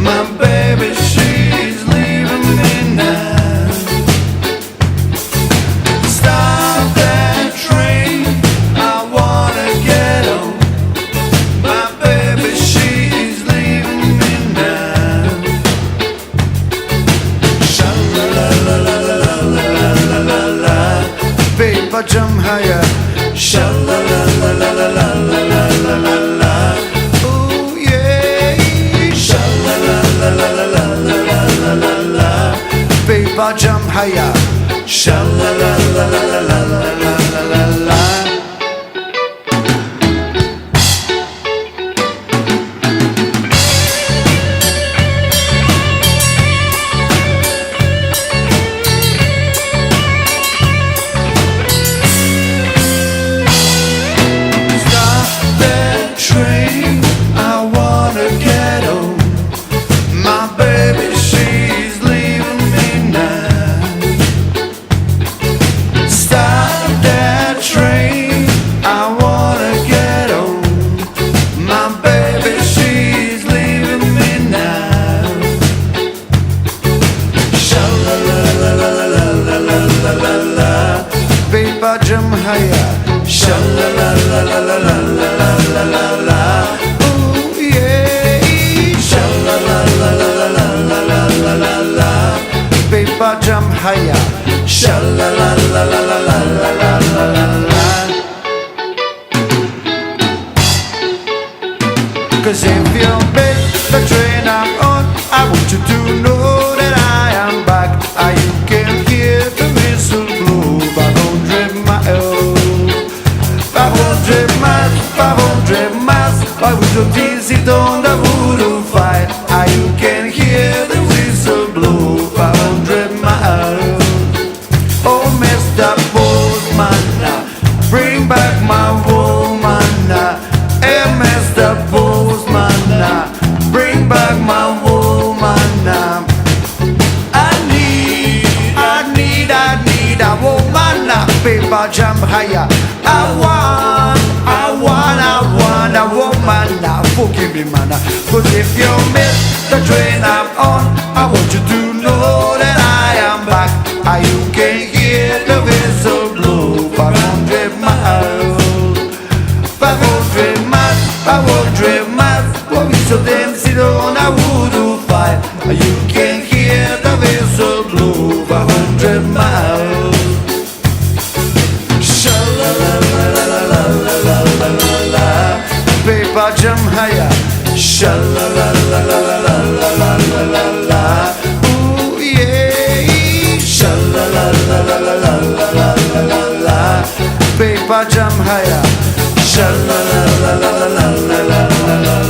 My baby, she's leaving me now. Stop that train, I wanna get home. My baby, she's leaving me now. Sha-la-la-la-la-la-la-la-la-la. Paper jump higher. Sha-la-la-la-la-la-la-la-la-la. Ooh yeah. Sha-la-la-la-la-la-la-la-la-la. Paper jump higher. Sha-la-la-la-la-la-la-la-la-la. Paper jump higher. Sha-la-la-la-la-la-la-la-la-la. Ooh yeah. Sha-la-la-la-la-la-la-la-la-la. Paper jump higher. Sha-la-la-la-la-la-la-la-la-la. 'Cause if you miss the train I'm on, I want you to know that I am back. You can hear the whistle blow. 500 miles, I was so dizzy on the voodoo fight. You can hear the whistle blow. 500 miles. Oh, Mr. Postman, bring back my woman. Hey, Mr. Postman, bring back my woman. I need a woman. Paper jump higher. I want a woman. Forgive me, man. 'Cause if you miss the train I'm on, I want you to know that I am back. You can hear the whistle blow. 500 miles. 500 miles. 500 miles. What we so dancing on a voodoo fight. You can hear the whistle blow. 500 miles. Sha-la-la-la-la-la-la-la-la-la. Paper jump higher. Sha-la-la-la-la-la-la-la-la-la. Ooh yeah. Sha-la-la-la-la-la-la-la-la-la. Paper jump higher. Sha-la-la-la-la-la-la-la-la.